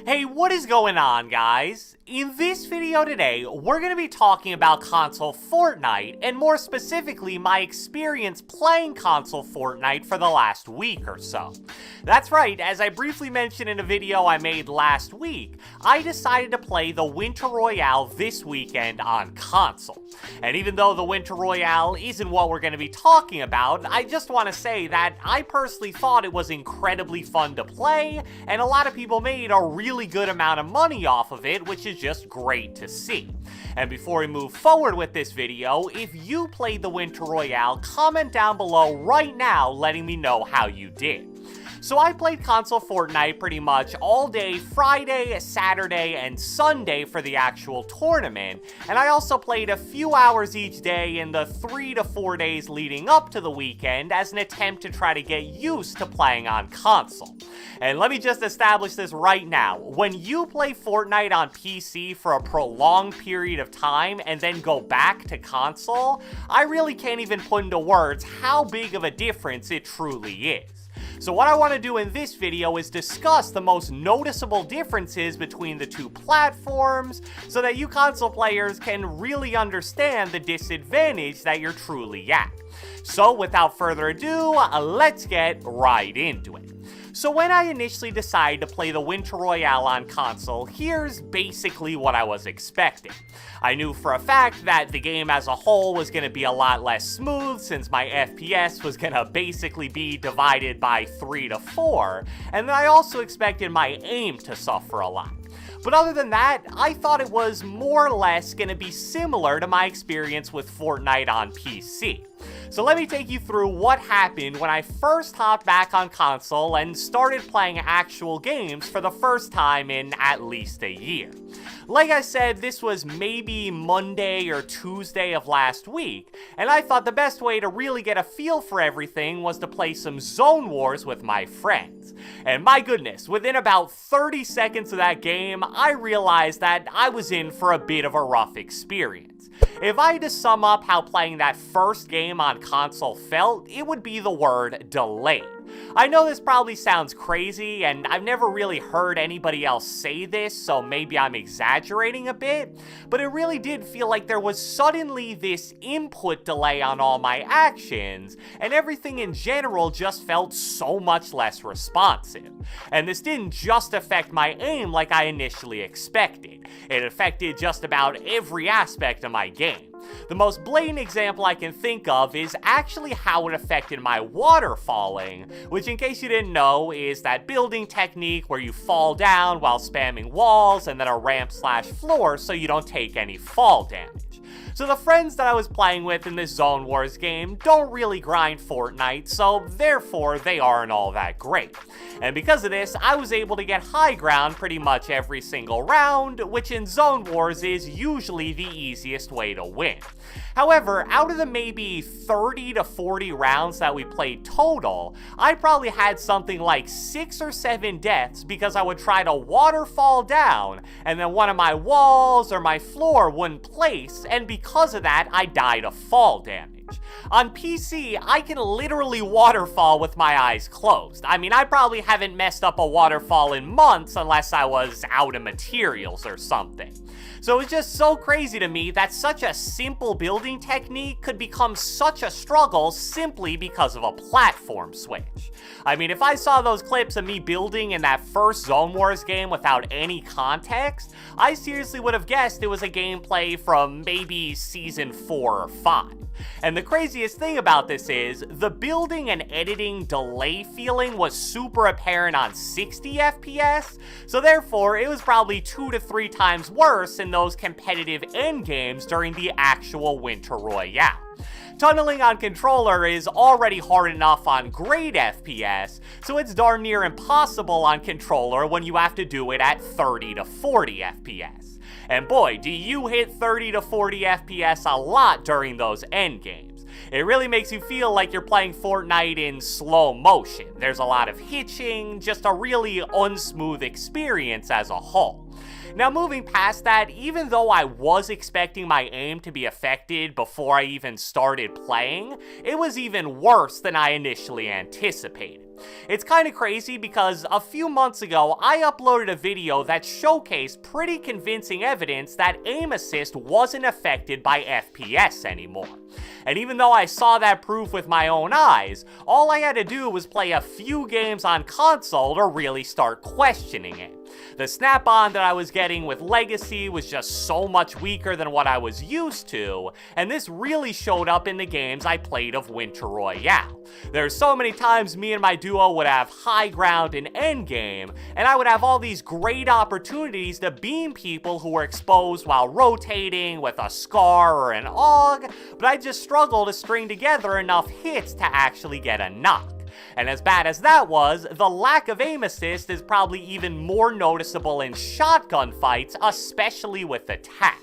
Hey, what is going on, guys? In this video today, we're going to be talking about console Fortnite, and more specifically, my experience playing console Fortnite for the last week or so. That's right, as I briefly mentioned in a video I made last week, I decided to play the Winter Royale this weekend on console. And even though the Winter Royale isn't what we're going to be talking about, I just want to say that I personally thought it was incredibly fun to play, and a lot of people made a really good amount of money off of it, which is just great to see. And before we move forward with this video, if you played the Winter Royale, comment down below right now letting me know how you did. So I played console Fortnite pretty much all day Friday, Saturday, and Sunday for the actual tournament, and I also played a few hours each day in the 3 to 4 days leading up to the weekend as an attempt to try to get used to playing on console. And let me just establish this right now. When you play Fortnite on PC for a prolonged period of time and then go back to console, I really can't even put into words how big of a difference it truly is. So what I want to do in this video is discuss the most noticeable differences between the two platforms so that you console players can really understand the disadvantage that you're truly at. So without further ado, let's get right into it. So when I initially decided to play the Winter Royale on console, here's basically what I was expecting. I knew for a fact that the game as a whole was going to be a lot less smooth since my FPS was going to basically be divided by 3 to 4, and I also expected my aim to suffer a lot. But other than that, I thought it was more or less going to be similar to my experience with Fortnite on PC. So let me take you through what happened when I first hopped back on console and started playing actual games for the first time in at least a year. Like I said, this was maybe Monday or Tuesday of last week, and I thought the best way to really get a feel for everything was to play some Zone Wars with my friends. And my goodness, within about 30 seconds of that game, I realized that I was in for a bit of a rough experience. If I had to sum up how playing that first game on console felt, it would be the word delayed. I know this probably sounds crazy, and I've never really heard anybody else say this, so maybe I'm exaggerating a bit, but it really did feel like there was suddenly this input delay on all my actions, and everything in general just felt so much less responsive. And this didn't just affect my aim like I initially expected, it affected just about every aspect of my game. The most blatant example I can think of is actually how it affected my waterfalling, which in case you didn't know is that building technique where you fall down while spamming walls and then a ramp/floor so you don't take any fall damage. So the friends that I was playing with in this Zone Wars game don't really grind Fortnite, so therefore they aren't all that great. And because of this, I was able to get high ground pretty much every single round, which in Zone Wars is usually the easiest way to win. However, out of the maybe 30 to 40 rounds that we played total, I probably had something like 6 or 7 deaths because I would try to waterfall down, and then one of my walls or my floor wouldn't place, and because of that, I died of fall damage. On PC, I can literally waterfall with my eyes closed. I mean, I probably haven't messed up a waterfall in months unless I was out of materials or something. So it's just so crazy to me that such a simple building technique could become such a struggle simply because of a platform switch. I mean, if I saw those clips of me building in that first Zone Wars game without any context, I seriously would have guessed it was a gameplay from maybe Season 4 or 5. And the craziest thing about this is, the building and editing delay feeling was super apparent on 60 FPS, so therefore it was probably 2 to 3 times worse in those competitive endgames during the actual Winter Royale. Tunneling on controller is already hard enough on great FPS, so it's darn near impossible on controller when you have to do it at 30 to 40 FPS. And boy, do you hit 30 to 40 FPS a lot during those endgames. It really makes you feel like you're playing Fortnite in slow motion. There's a lot of hitching, just a really unsmooth experience as a whole. Now moving past that, even though I was expecting my aim to be affected before I even started playing, it was even worse than I initially anticipated. It's kinda crazy because a few months ago, I uploaded a video that showcased pretty convincing evidence that aim assist wasn't affected by FPS anymore. And even though I saw that proof with my own eyes, all I had to do was play a few games on console to really start questioning it. The snap-on that I was getting with Legacy was just so much weaker than what I was used to, and this really showed up in the games I played of Winter Royale. There's so many times me and my duo would have high ground in endgame, and I would have all these great opportunities to beam people who were exposed while rotating with a Scar or an AUG, but I just struggled to string together enough hits to actually get a knock. And as bad as that was, the lack of aim assist is probably even more noticeable in shotgun fights, especially with the tap.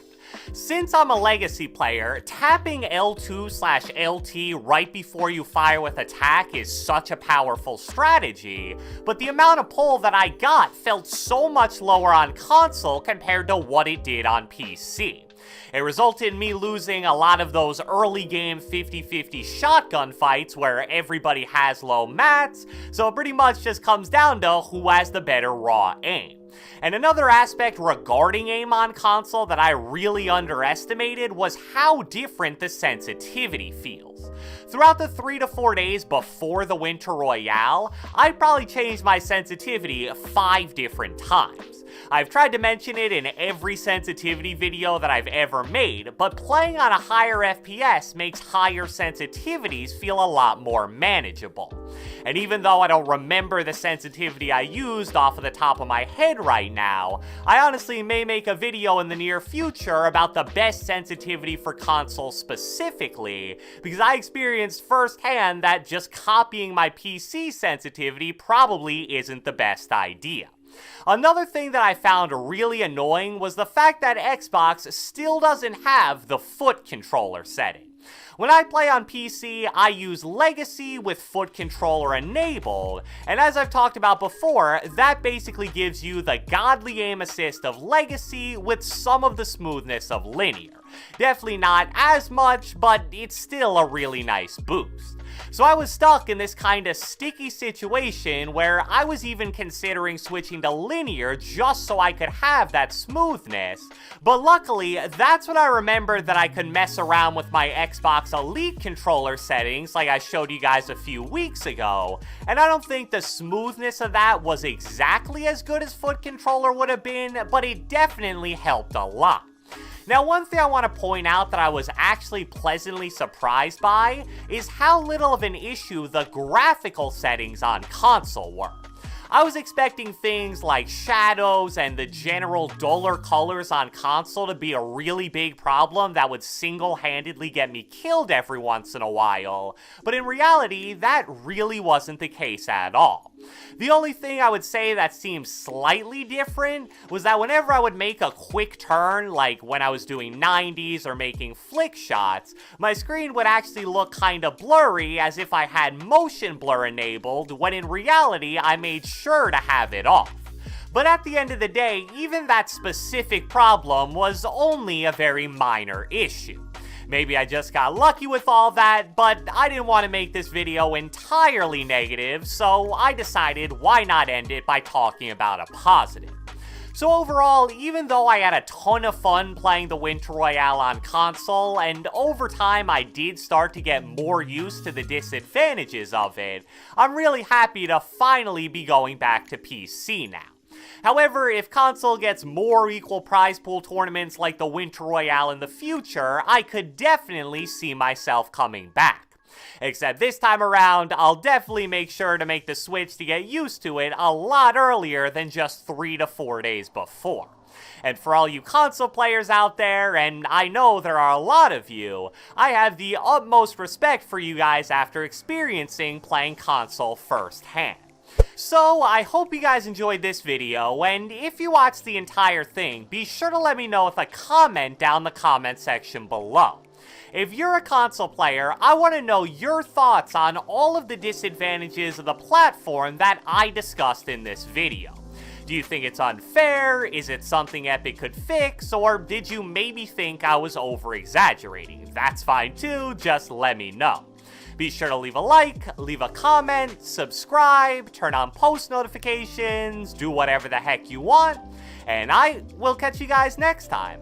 Since I'm a Legacy player, tapping L2/LT right before you fire with attack is such a powerful strategy, but the amount of pull that I got felt so much lower on console compared to what it did on PC. It resulted in me losing a lot of those early game 50-50 shotgun fights where everybody has low mats, so it pretty much just comes down to who has the better raw aim. And another aspect regarding aim on console that I really underestimated was how different the sensitivity feels. Throughout the 3 to 4 days before the Winter Royale, I probably changed my sensitivity 5 different times. I've tried to mention it in every sensitivity video that I've ever made, but playing on a higher FPS makes higher sensitivities feel a lot more manageable. And even though I don't remember the sensitivity I used off of the top of my head right now, I honestly may make a video in the near future about the best sensitivity for console specifically, because I experienced firsthand that just copying my PC sensitivity probably isn't the best idea. Another thing that I found really annoying was the fact that Xbox still doesn't have the foot controller setting. When I play on PC, I use Legacy with foot controller enabled, and as I've talked about before, that basically gives you the godly aim assist of Legacy with some of the smoothness of Linear. Definitely not as much, but it's still a really nice boost. So I was stuck in this kinda sticky situation where I was even considering switching to Linear just so I could have that smoothness, but luckily that's when I remembered that I could mess around with my Xbox Elite controller settings like I showed you guys a few weeks ago, and I don't think the smoothness of that was exactly as good as foot controller would have been, but it definitely helped a lot. Now, one thing I want to point out that I was actually pleasantly surprised by is how little of an issue the graphical settings on console were. I was expecting things like shadows and the general duller colors on console to be a really big problem that would single-handedly get me killed every once in a while, but in reality, that really wasn't the case at all. The only thing I would say that seemed slightly different was that whenever I would make a quick turn, like when I was doing 90s or making flick shots, my screen would actually look kinda blurry as if I had motion blur enabled, when in reality I made sure to have it off. But at the end of the day, even that specific problem was only a very minor issue. Maybe I just got lucky with all that, but I didn't want to make this video entirely negative, so I decided why not end it by talking about a positive. So overall, even though I had a ton of fun playing the Winter Royale on console, and over time I did start to get more used to the disadvantages of it, I'm really happy to finally be going back to PC now. However, if console gets more equal prize pool tournaments like the Winter Royale in the future, I could definitely see myself coming back. Except this time around, I'll definitely make sure to make the switch to get used to it a lot earlier than just 3 to 4 days before. And for all you console players out there, and I know there are a lot of you, I have the utmost respect for you guys after experiencing playing console firsthand. So, I hope you guys enjoyed this video, and if you watched the entire thing, be sure to let me know with a comment down the comment section below. If you're a console player, I want to know your thoughts on all of the disadvantages of the platform that I discussed in this video. Do you think it's unfair? Is it something Epic could fix? Or did you maybe think I was over-exaggerating? That's fine too, just let me know. Be sure to leave a like, leave a comment, subscribe, turn on post notifications, do whatever the heck you want, and I will catch you guys next time.